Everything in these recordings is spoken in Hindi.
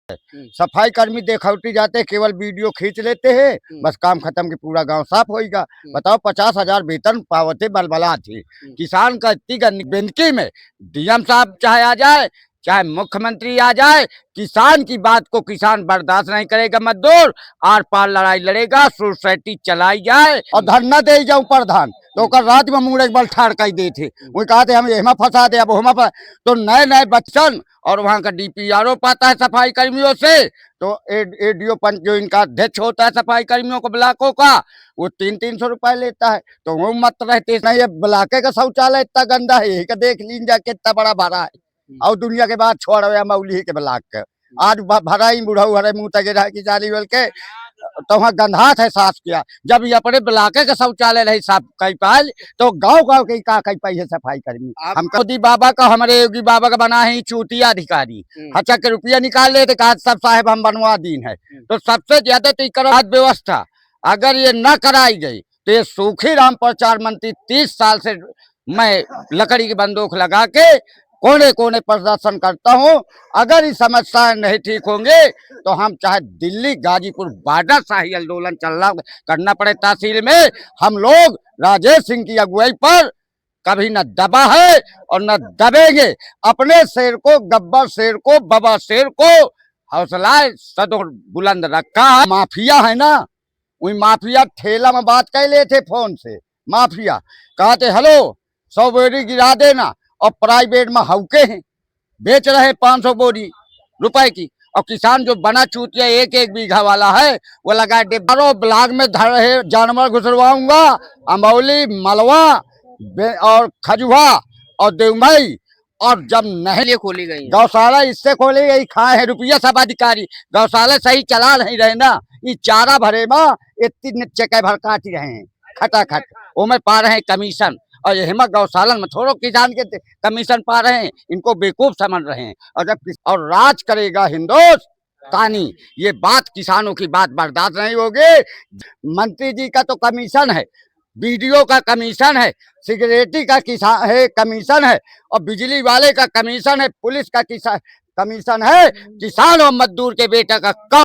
सफाई कर्मी देखौटी जाते केवल वीडियो खींच लेते हैं, बस काम खत्म कि पूरा गांव साफ होएगा। बताओ 50,000 वेतन पावते बलबला थी किसान का इतनी बेनकी में डीएम साहब चाहे आ जाए चाहे मुख्यमंत्री आ जाए, किसान की बात को किसान बर्दाश्त नहीं करेगा। मजदूर आर पार लड़ाई लड़ेगा, सोसाइटी चलाई जाए और धरना दे जाऊं प्रधान तो रात में मुंह एक बार ठाड़ कर दे थे। वो कहा थे हम एहमा फंसा दे, अब होमा तो नए नए बच्चन और वहाँ का डीपीआरओ पाता है सफाई कर्मियों से, तो एडीओ पंच जो इनका अध्यक्ष होता है सफाई कर्मियों को ब्लॉकों का, वो 300-300 रुपए लेता है। तो वो मत रहते नहीं, ये ब्लॉके का शौचालय इतना गंदा है, यही का देख लीजिए कितना बड़ा भरा है। और दुनिया के बाद छोड़ मौली के ब्लॉक के आज भरा ही बुढ़ा हरे मुँह तक रहा की जाली बोल के तो वहाँ गंधात है साफ किया। जब ये अपने ब्लॉके का शौचालय रही साफ कई पाल तो गांव गांव के का कई पाई है सफाई कर्मी। हम मोदी बाबा का हमारे योगी बाबा का बना है चूतिया अधिकारी, हचा के रुपया निकाल ले तो कहा सब साहेब हम बनवा दीन है। तो सबसे ज्यादा तो व्यवस्था अगर ये न कराई गई तो ये सूखी राम प्रचार मंत्री 30 साल से मैं लकड़ी की बंदूक लगा के कोने कोने प्रदर्शन करता हूं। अगर ये समस्याएं नहीं ठीक होंगे तो हम चाहे दिल्ली गाजीपुर बॉर्डर शाही आंदोलन चलना करना पड़े तहसील में, हम लोग राजेश सिंह की अगुवाई पर कभी न दबा है और न दबेंगे। अपने शेर को गब्बर शेर को बाबा शेर को हौसला सदोर बुलंद रखा है। माफिया है ना, वही माफिया ठेला में बात कर ले थे फोन से, माफिया कहते हेलो 100 बोरी गिरा देना और प्राइवेट में हौके हैं बेच रहे 500 बोरी रुपए की। और किसान जो बना चूतिया 1-1 बीघा वाला है वो लगा डिब्बारों ब्लॉक में धर रहे जानवर घुसरवाऊंगा, अमौली मलवा और खजुआ और देवमई। और जब नहीं खोली गई गौशाला इससे खोली गई खाए है रुपया सब अधिकारी, गौशाला सही चला नहीं रहे ना, ये चारा भरे में इतनी चके भर काट रहे हैं खटाखट, वो में पा रहे हैं कमीशन। और ये गौशालन में थोड़ो किसान के कमीशन पा रहे हैं, इनको बेवकूफ समझ रहे हैं। और जब और राज करेगा हिंदुस्तानी, ये बात किसानों की बात बर्दाश्त नहीं होगी। मंत्री जी का तो कमीशन है, बीडीओ का कमीशन है, सिक्योरिटी का किसान है कमीशन है, और बिजली वाले का कमीशन है, पुलिस का कमीशन है, किसान और मजदूर के बेटा का कम।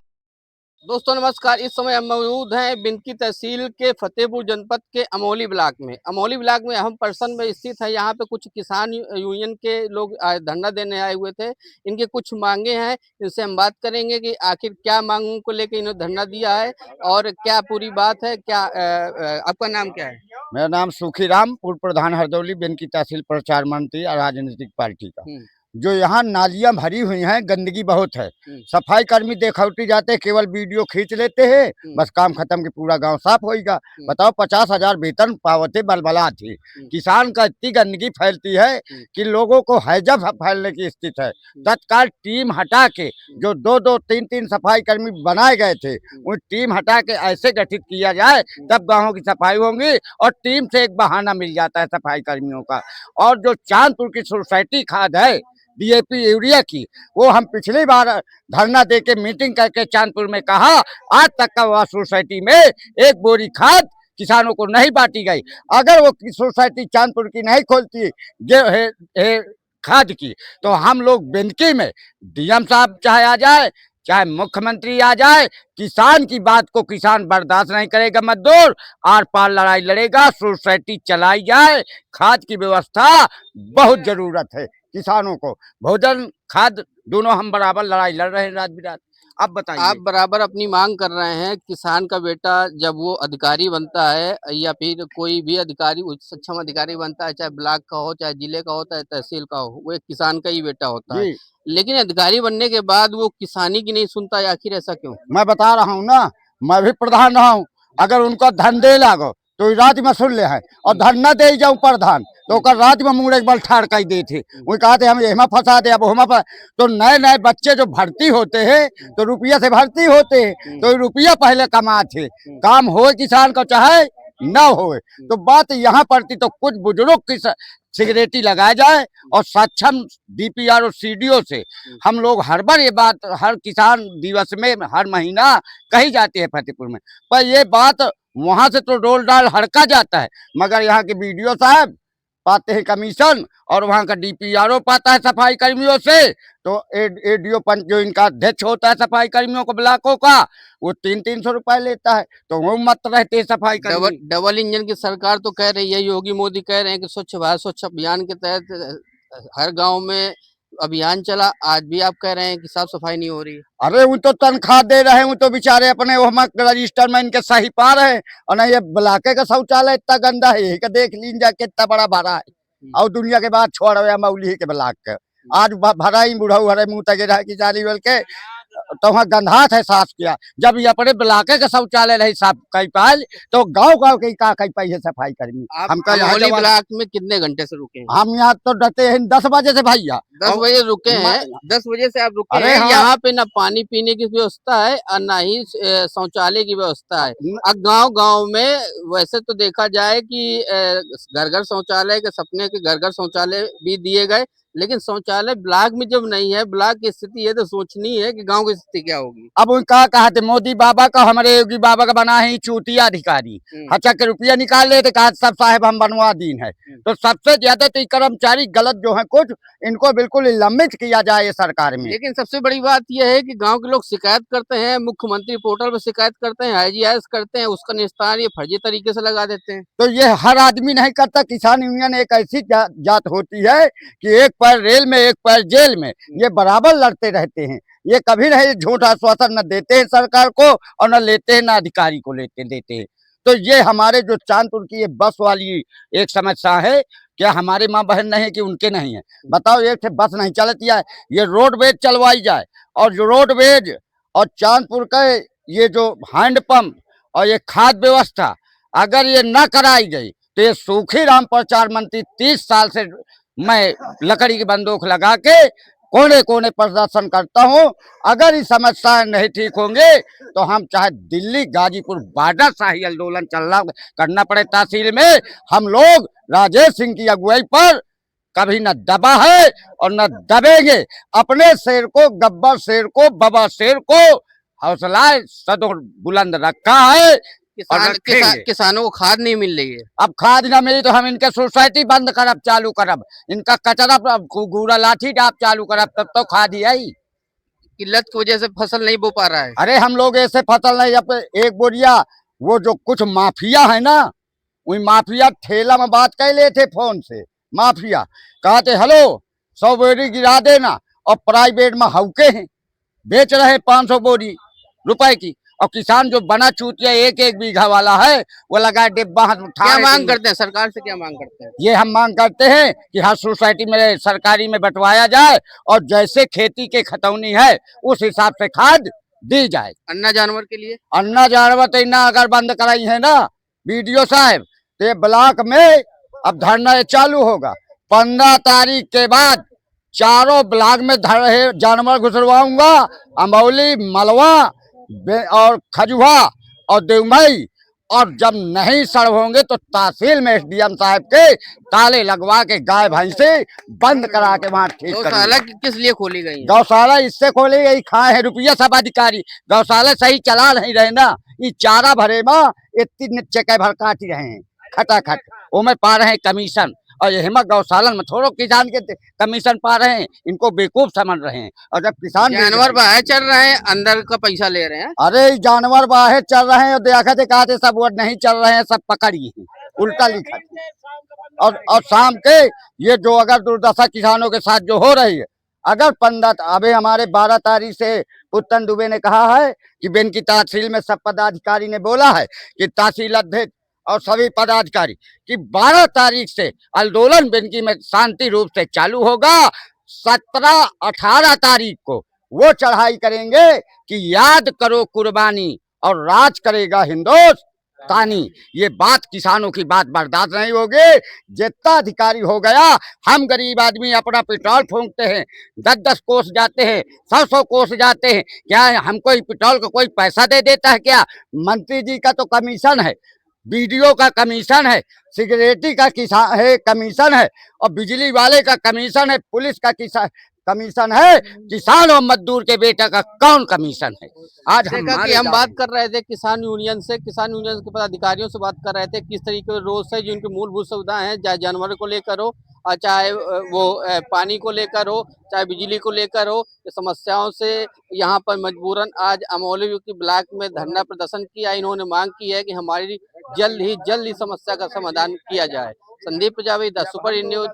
दोस्तों नमस्कार, इस समय हम मौजूद हैं बिनकी तहसील के फतेहपुर जनपद के अमौली ब्लॉक में। अमौली ब्लॉक में अहम पर्सन में स्थित है। यहाँ पे कुछ किसान यूनियन के लोग धरना देने आए हुए थे। इनके कुछ मांगे हैं, इनसे हम बात करेंगे कि आखिर क्या मांगों को लेकर इन्होंने धरना दिया है और क्या पूरी बात है। क्या आपका नाम क्या है? मेरा नाम सुखीराम, पूर्व प्रधान हरदौली, बिनकी तहसील प्रचार मंत्री और राजनीतिक पार्टी का। जो यहाँ नालियां भरी हुई हैं, गंदगी बहुत है, सफाई कर्मी देखौटी जाते केवल वीडियो खींच लेते हैं, बस काम खत्म कि पूरा गांव साफ होएगा। बताओ 50,000 वेतन पावते बलबला थी किसान का इतनी गंदगी फैलती है कि लोगों को हैजा फैलने की स्थिति है। तत्काल टीम हटा के जो 2-2, 3-3 सफाई कर्मी बनाए गए थे, वो टीम हटा के ऐसे गठित किया जाए तब गाँवों की सफाई होंगी। और टीम से एक बहाना मिल जाता है सफाई कर्मियों का। और जो चांदपुर की सोसाइटी खाद है डीएपी यूरिया की, वो हम पिछली बार धरना देके मीटिंग करके चांदपुर में कहा, आज तक का वह सोसाइटी में एक बोरी खाद किसानों को नहीं बांटी गई। अगर वो सोसाइटी चांदपुर की नहीं खोलती खाद की तो हम लोग बेनकी में डीएम साहब चाहे आ जाए चाहे मुख्यमंत्री आ जाए, किसान की बात को किसान बर्दाश्त नहीं करेगा। मजदूर आर पार लड़ाई लड़ेगा, सोसाइटी चलाई जाए। खाद की व्यवस्था बहुत जरूरत है किसानों को, भोजन खाद दोनों हम बराबर लड़ाई लड़ रहे हैं रात बिरात। अब बताइए। आप बराबर अपनी मांग कर रहे हैं। किसान का बेटा जब वो अधिकारी बनता है या फिर कोई भी अधिकारी सक्षम अधिकारी बनता है, चाहे ब्लॉक का हो, चाहे जिले का हो, चाहे तहसील का हो, वो एक किसान का ही बेटा होता है। लेकिन अधिकारी बनने के बाद वो किसानी की नहीं सुनता है, आखिर ऐसा क्यों? मैं बता रहा हूँ ना, मैं भी प्रधान रहा हूँ। अगर उनको धन दे लागो तो राज्य में सुन ले है, और धरना दे जाऊं प्रधान तो राज्य में मुंह एक बार ठाड़ कर दे थे। वो कहा थे हम एहमा फंसा दे, अब होमा पर तो नए नए बच्चे जो भर्ती होते हैं तो रुपया से भर्ती होते हैं, तो रुपया पहले कमा थे, काम हो किसान का चाहे न हो। तो बात यहाँ पड़ती तो कुछ बुजुर्ग की सिक्योरिटी लगाया जाए और सक्षम डीपीआर और सीडीओ से हम लोग हर बार ये बात हर किसान दिवस में हर महीना कही जाती है फतेहपुर में, पर ये बात वहां से तो डोल डाल हड़का जाता है। मगर यहाँ के बीडीओ साहब पाते हैं कमीशन और वहाँ का डीपीआरओ पाता है सफाई कर्मियों से। तो एडीओ पंच जो इनका अध्यक्ष होता है सफाई कर्मियों को ब्लॉकों का, वो 300-300 रुपए लेता है। तो वो मत रहते हैं सफाई कर्मी। डबल इंजन की सरकार तो कह रही है, योगी मोदी कह रहे हैं कि स्वच्छ भारत स्वच्छ अभियान के तहत हर गांव में अभियान चला, आज भी आप कह रहे हैं कि साफ सफाई नहीं हो रही है। अरे वो तो तनख्वाह दे रहे हैं, वो तो बेचारे अपने वो हम रजिस्टर में इनके सही पा रहे हैं। और नहीं ये ब्लॉके का शौचालय इतना गंदा है, यही का देख लीजिए कितना बड़ा भरा है। और दुनिया के बाद छोड़ रहे मौली के ब्लॉक के आज भरा ही बुढ़ऊ हरे मुँह तक रहा की जाली बोल के तो वहाँ गंधात है साफ किया। जब ये अपने ब्लॉके का शौचालय नहीं साफ कर पाए तो गाँव के का कई पाई है सफाई कर्मी। हम अमौली ब्लॉक में कितने घंटे से रुके हैं? हम यहाँ तो डटे हैं 10 बजे से भैया। 10 बजे रुके हैं, 10 बजे से आप रुके अरे हैं। हाँ। यहाँ पे ना पानी पीने की व्यवस्था है और ना ही शौचालय की व्यवस्था है। अब गांव में वैसे तो देखा जाए कि घर घर शौचालय के सपने के घर घर शौचालय भी दिए गए, लेकिन शौचालय ब्लॉक में जब नहीं है, ब्लॉक की स्थिति ये तो सोचनी है कि गांव की स्थिति क्या होगी। अब उनका कहा थे मोदी बाबा का हमारे योगी बाबा का बना है चूतिया अधिकारी, अच्छा के रुपया निकाल लेते कहा सब साहेब हम बनवा दीन है। तो सबसे ज्यादा तो कर्मचारी गलत जो है कुछ इनको बिल्कुल निलंबित किया जाए ये सरकार में। लेकिन सबसे बड़ी बात यह है कि गांव के लोग शिकायत करते हैं, मुख्यमंत्री पोर्टल पर शिकायत करते हैं, IGS करते हैं, उसका निस्तार ये फर्जी तरीके से लगा देते हैं। तो ये हर आदमी नहीं करता। किसान यूनियन एक ऐसी जात होती है कि एक पैर रेल में एक पैर जेल में, ये बराबर लड़ते रहते हैं। ये कभी नहीं झूठ आश्वासन न देते हैं सरकार को और न लेते हैं न अधिकारी को देते हैं। तो ये हमारे जो चांदपुर की ये बस वाली एक समस्या है, क्या हमारे माँ बहन नहीं है कि उनके नहीं है? बताओ, एक से बस नहीं चलती है, ये रोडवेज चलवाई जाए। और जो रोडवेज और चांदपुर का ये जो हैंडपंप और ये खाद व्यवस्था अगर ये न कराई गई तो ये सूखी राम प्रचार मंत्री 30 साल से मैं लकड़ी की बंदूक लगा के कोने कोने प्रदर्शन करता हूं। अगर ये समस्याएं नहीं ठीक होंगे तो हम चाहे दिल्ली गाजीपुर बॉर्डर शाही आंदोलन करना पड़े तहसील में, हम लोग राजेश सिंह की अगुवाई पर कभी न दबा है और न दबेंगे। अपने शेर को, गब्बर शेर को, बाबा शेर को हौसला सदैव बुलंद रखा है। किसानों को खाद नहीं मिल रही है। अब खाद न मिली तो हम इनके सोसाइटी बंद करब, चालू करब, इनका कचरा गूड़ा लाठी डाप चालू करब, तब तो खाद ही आई। किल्लत की वजह से फसल नहीं बो पा रहा है। अरे हम लोग ऐसे फसल नहीं, अब एक बोरिया वो जो कुछ माफिया है ना, वही माफिया ठेला में बात कर ले थे फोन से। माफिया कहते हेलो 100 बोरी गिरा देना, और प्राइवेट में हौके हैं बेच रहे 500 बोरी रुपए की। और किसान जो बना चूतिया 1-1 बीघा वाला है वो लगा डिब्बा। क्या मांग करते हैं सरकार से, क्या मांग करते हैं? ये हम मांग करते हैं कि हर सोसाइटी में सरकारी में बंटवाया जाए और जैसे खेती के खतौनी है उस हिसाब से खाद दी जाए। अन्ना जानवर के लिए, अन्ना जानवर तो इन्ना अगर बंद कराई है ना बीडीओ साहब, तो ये ब्लॉक में अब धरना चालू होगा। 15 तारीख के बाद चारों ब्लॉक में जानवर घुसरवाऊंगा, अमौली, मलवा और खजुआ और देवमई। और जब नहीं सड़ होंगे तो तहसील में SDM साहब के ताले लगवा के गाय भैंसे बंद करा के वहाँ ठीक करेंगे। गौशाला किस लिए खोली गई? गौशाला इससे खोली गई, खाए हैं रुपया सब अधिकारी, गौशाला सही चला नहीं रहे ना। ये चारा भरे माँ इतनी नीचे के भर काट रहे हैं खटाखट, वो में पा रहे हैं कमीशन। और ये हिम्मत गौशाला में थोड़ा किसान के कमीशन पा रहे हैं, इनको बेवकूफ समझ रहे हैं। और जब किसान जानवर बाहर चल रहे हैं, अंदर का पैसा ले रहे हैं। अरे जानवर बाहर चल रहे हैं, देखा थे कहा थे सब वो नहीं चल रहे हैं, सब पकड़िए उल्टा लिखा। और शाम के ये जो अगर दुर्दशा किसानों के साथ जो हो रही है, अगर 15 अभी हमारे 12 तारीख से उत्तम दुबे ने कहा है कि बेन की तहसील में सब पदाधिकारी ने बोला है कि तहसील अध्यक्ष और सभी पदाधिकारी कि 12 तारीख से आंदोलन बेनकी में शांति रूप से चालू होगा। 17-18 तारीख को वो चढ़ाई करेंगे कि याद करो कुर्बानी और राज करेगा हिंदुस्तानी। ये बात किसानों की बात बर्दाश्त नहीं होगी। जितना अधिकारी हो गया, हम गरीब आदमी अपना पेट्रोल फूंकते हैं, 10-10 कोस जाते हैं, 100-100 कोस जाते हैं, क्या हमको पेट्रोल का कोई पैसा दे देता है क्या? मंत्री जी का तो कमीशन है, बीडीओ का कमीशन है, सिक्योरिटी का कमीशन है, और बिजली वाले का कमीशन है, पुलिस का कमीशन है? किसान और मजदूर के बेटा का कौन कमीशन है? आज हम देखा कि हम बात कर रहे थे किसान यूनियन से, किसान यूनियन के पदाधिकारियों से बात कर रहे थे किस तरीके के रोष है, जिनकी मूलभूत सुविधाएं हैं, चाहे जानवरों को लेकर हो और चाहे वो पानी को लेकर हो, चाहे बिजली को लेकर हो, ये समस्याओं से यहाँ पर मजबूरन आज अमौली की ब्लॉक में धरना प्रदर्शन किया। इन्होंने मांग की है कि हमारी जल्द ही समस्या का समाधान किया जाए। Sandeep Prajapati, the super news,